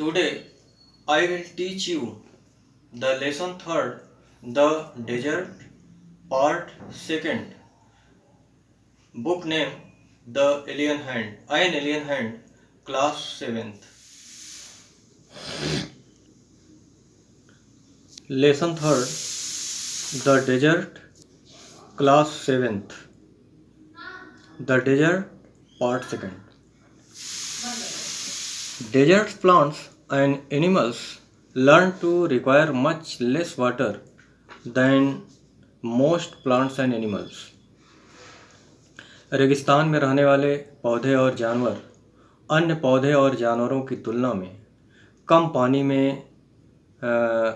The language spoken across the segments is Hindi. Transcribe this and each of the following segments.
Today I will teach you the lesson third, the desert, part second. Book name The Alien Hand, An Alien Hand, class 7th. Lesson third, The Desert, class 7th. The Desert, part second. Desert plants and animals learn to require much less water than most plants and animals. रेगिस्तान में रहने वाले पौधे और जानवर अन्य पौधे और जानवरों की तुलना में कम पानी में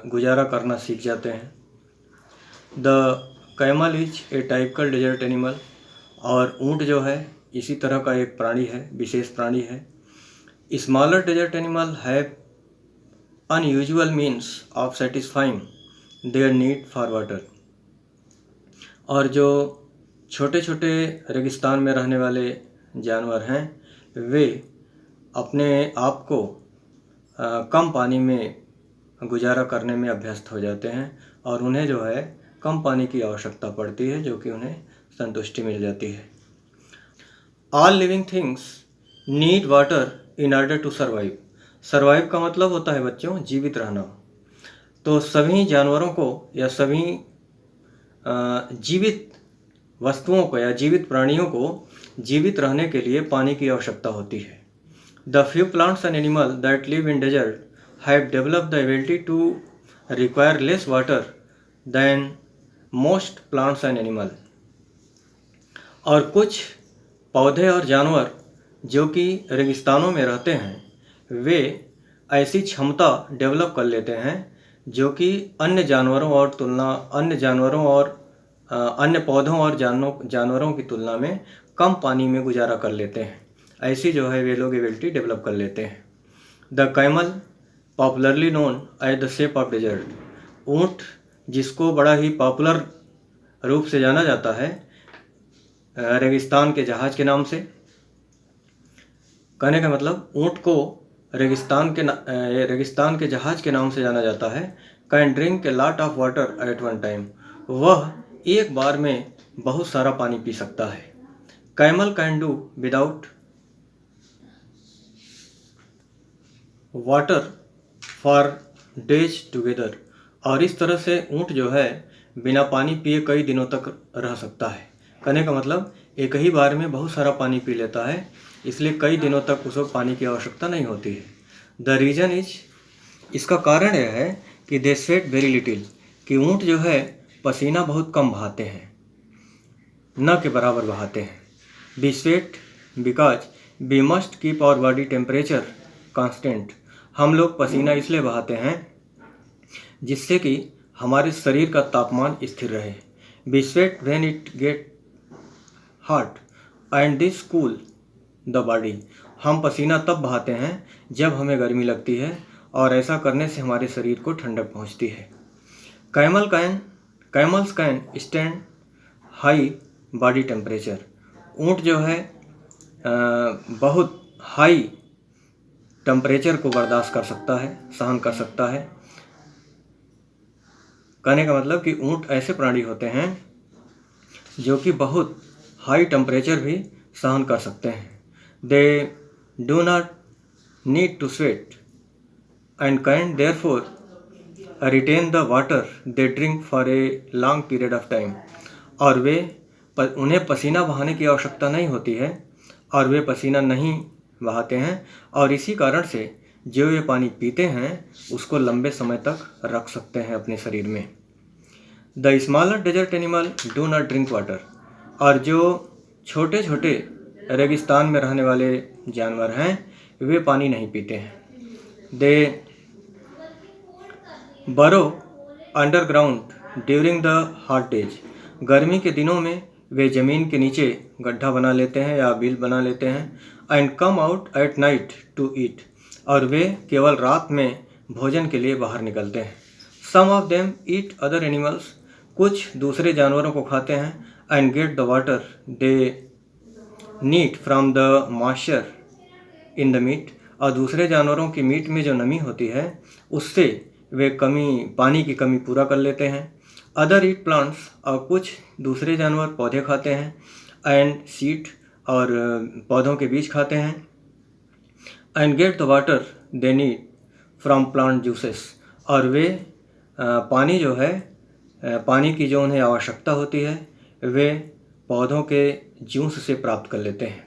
गुजारा करना सीख जाते हैं। The camel is a typical desert animal, और ऊँट जो है इसी तरह का एक प्राणी है, विशेष प्राणी है। Smaller desert animal have unusual means of satisfying their need for water, और जो छोटे छोटे रेगिस्तान में रहने वाले जानवर हैं वे अपने आप को कम पानी में गुजारा करने में अभ्यस्त हो जाते हैं, और उन्हें जो है कम पानी की आवश्यकता पड़ती है, जो कि उन्हें संतुष्टि मिल जाती है। All living things need water in order to survive. Survive का मतलब होता है बच्चों जीवित रहना। तो सभी जानवरों को या सभी जीवित वस्तुओं को या जीवित प्राणियों को जीवित रहने के लिए पानी की आवश्यकता होती है। The few plants and animal that live in desert have developed the ability to require less water than most plants and animal. और कुछ पौधे और जानवर जो कि रेगिस्तानों में रहते हैं वे ऐसी क्षमता डेवलप कर लेते हैं जो कि अन्य पौधों और जानवरों की तुलना में कम पानी में गुजारा कर लेते हैं। ऐसी जो है वे लोग एबिलिटी डेवलप कर लेते हैं। The camel popularly known as the shape of desert. ऊँट जिसको बड़ा ही पॉपुलर रूप से जाना जाता है रेगिस्तान के जहाज के नाम से। कहने का मतलब ऊँट को रेगिस्तान के जहाज के नाम से जाना जाता है। Can drink a lot of water at one time. वह एक बार में बहुत सारा पानी पी सकता है। Camel can do without water for days together. और इस तरह से ऊँट जो है बिना पानी पिए कई दिनों तक रह सकता है। कहने का मतलब एक ही बार में बहुत सारा पानी पी लेता है, इसलिए कई दिनों तक उसको पानी की आवश्यकता नहीं होती है। द रीज़न इज, इसका कारण यह है कि दे स्वेट वेरी लिटिल, कि ऊँट जो है पसीना बहुत कम बहाते हैं, न के बराबर बहाते हैं। We sweat because we must keep our body temperature constant. हम लोग पसीना इसलिए बहाते हैं जिससे कि हमारे शरीर का तापमान स्थिर रहे। We sweat when it get hot and this cool the body. हम पसीना तब बहाते हैं जब हमें गर्मी लगती है, और ऐसा करने से हमारे शरीर को ठंडक पहुंचती है। Camels can stand high body temperature. ऊँट जो है बहुत हाई टेम्परेचर को बर्दाश्त कर सकता है, सहन कर सकता है। कहने का मतलब कि ऊँट ऐसे प्राणी होते हैं जो कि बहुत हाई टेम्परेचर भी सहन कर सकते हैं। They do not need to sweat and can therefore retain the water they drink for a long period of time. और उन्हें पसीना बहाने की आवश्यकता नहीं होती है, और वे पसीना नहीं बहाते हैं, और इसी कारण से जो ये पानी पीते हैं उसको लंबे समय तक रख सकते हैं अपने शरीर में। The smaller desert animal do not drink water. और जो छोटे छोटे रेगिस्तान में रहने वाले जानवर हैं वे पानी नहीं पीते हैं। दे बरो underground during the hot days. गर्मी के दिनों में वे ज़मीन के नीचे गड्ढा बना लेते हैं या बिल बना लेते हैं। And come out at night to eat. और वे केवल रात में भोजन के लिए बाहर निकलते हैं। Some of them eat other animals. कुछ दूसरे जानवरों को खाते हैं। And get the water they need from the moisture in the meat. और दूसरे जानवरों की मीट में जो नमी होती है उससे वे पानी की कमी पूरा कर लेते हैं। अदर ईट प्लांट्स, और कुछ दूसरे जानवर पौधे खाते हैं, एंड सीड, और पौधों के बीज खाते हैं, and get the water they need from plant juices, और वे पानी जो है पानी की जो उन्हें आवश्यकता होती है वे पौधों के जूस से प्राप्त कर लेते हैं।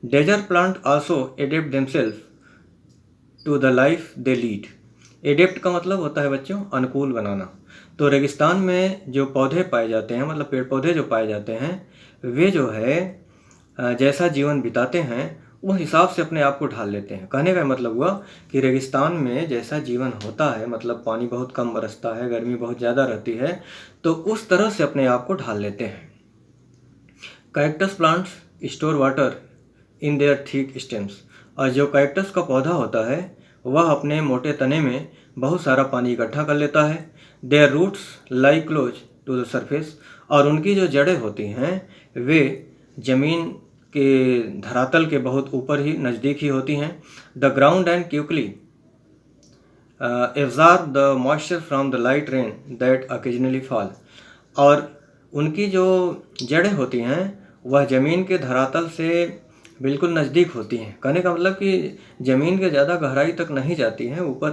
Desert plant also adapt themself to the life they lead. Adapt का मतलब होता है बच्चों अनुकूल बनाना। तो रेगिस्तान में जो पौधे पाए जाते हैं, मतलब पेड़ पौधे जो पाए जाते हैं, वे जो है जैसा जीवन बिताते हैं उस हिसाब से अपने आप को ढाल लेते हैं। कहने का मतलब हुआ कि रेगिस्तान में जैसा जीवन होता है, मतलब पानी बहुत कम बरसता है, गर्मी बहुत ज़्यादा रहती है, तो उस तरह से अपने आप को ढाल लेते हैं। Cactus plants store water in their thick stems, और जो कैक्टस का पौधा होता है वह अपने मोटे तने में बहुत सारा पानी इकट्ठा कर लेता है। Their roots lie close to the surface, और उनकी जो जड़ें होती हैं वे जमीन के धरातल के बहुत ऊपर ही नज़दीक ही होती हैं। The ground and quickly absorb the moisture from the light rain that occasionally fall, और उनकी जो जड़ें होती हैं वह ज़मीन के धरातल से बिल्कुल नज़दीक होती हैं। कहने का मतलब कि ज़मीन के ज़्यादा गहराई तक नहीं जाती हैं, ऊपर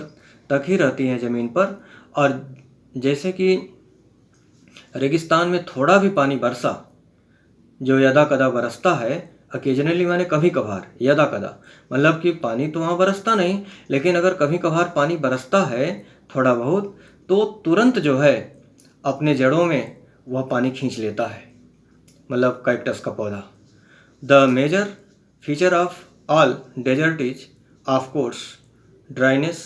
तक ही रहती हैं ज़मीन पर। और जैसे कि रेगिस्तान में थोड़ा भी पानी बरसा, जो यदा कदा बरसता है, ओकेजनली माने कभी कभार, यदा कदा मतलब कि पानी तो वहाँ बरसता नहीं, लेकिन अगर कभी कभार पानी बरसता है थोड़ा बहुत, तो तुरंत जो है अपने जड़ों में वह पानी खींच लेता है, मतलब कैक्टस का पौधा। The major feature of all desert is of course dryness,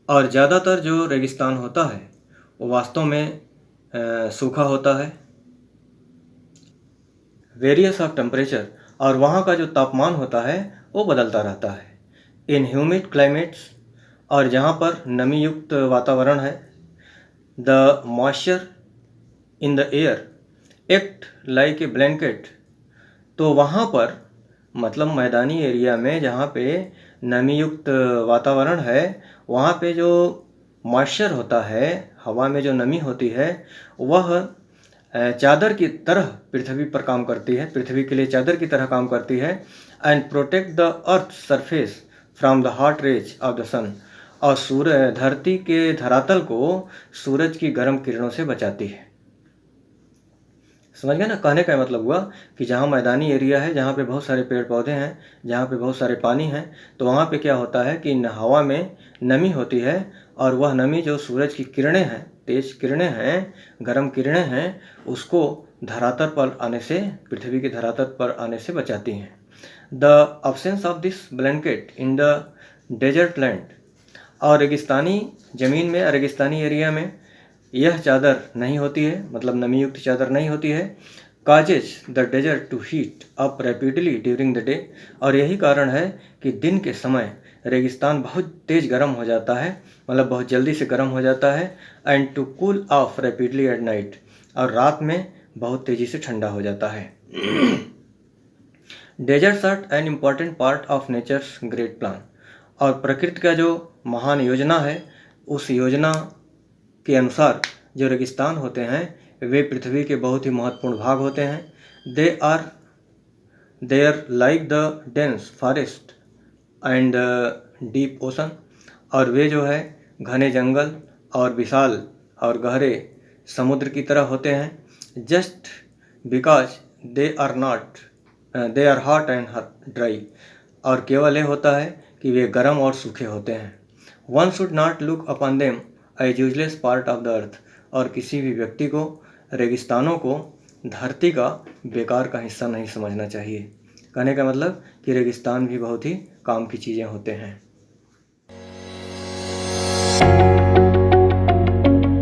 और ज़्यादातर जो रेगिस्तान होता है वो वास्तव में सूखा होता है। वेरियस ऑफ टेम्परेचर, और वहाँ का जो तापमान होता है वो बदलता रहता है। इन ह्यूमिड क्लाइमेट्स, और जहाँ पर नमी युक्त वातावरण है, the moisture in the air act like a blanket, तो वहाँ पर मतलब मैदानी एरिया में जहाँ पे नमी युक्त वातावरण है वहाँ पे जो मॉइस्चर होता है, हवा में जो नमी होती है, वह चादर की तरह पृथ्वी पर काम करती है, पृथ्वी के लिए चादर की तरह काम करती है। And protect the earth surface from the hot rays of the sun, और सूर्य धरती के धरातल को सूरज की गर्म किरणों से बचाती है। समझ गए ना? कहने का मतलब हुआ कि जहाँ मैदानी एरिया है, जहाँ पे बहुत सारे पेड़ पौधे हैं, जहाँ पे बहुत सारे पानी हैं, तो वहाँ पे क्या होता है कि हवा में नमी होती है, और वह नमी जो सूरज की किरणें हैं, तेज किरणें हैं, गर्म किरणें हैं, उसको धरातल पर आने से, पृथ्वी के धरातल पर आने से बचाती हैं। The absence of this blanket in the desert land, और रेगिस्तानी ज़मीन में, रेगिस्तानी एरिया में यह चादर नहीं होती है, मतलब नमी युक्त चादर नहीं होती है। Causes the desert to heat up rapidly during the day, और यही कारण है कि दिन के समय रेगिस्तान बहुत तेज़ गर्म हो जाता है, मतलब बहुत जल्दी से गर्म हो जाता है। And to cool off rapidly at night, और रात में बहुत तेज़ी से ठंडा हो जाता है। Deserts are an important part of nature's great plan, और प्रकृति का जो महान योजना है उस योजना के अनुसार जो रेगिस्तान होते हैं वे पृथ्वी के बहुत ही महत्वपूर्ण भाग होते हैं। They are there like the dense forest and deep ocean, और वे जो है घने जंगल और विशाल और गहरे समुद्र की तरह होते हैं। Just because they are hot and dry, और केवल ये होता है कि वे गर्म और सूखे होते हैं। One should not look upon them as useless part of the earth, और किसी भी व्यक्ति को रेगिस्तानों को धरती का बेकार का हिस्सा नहीं समझना चाहिए। कहने का मतलब कि रेगिस्तान भी बहुत ही काम की चीज़ें होते हैं।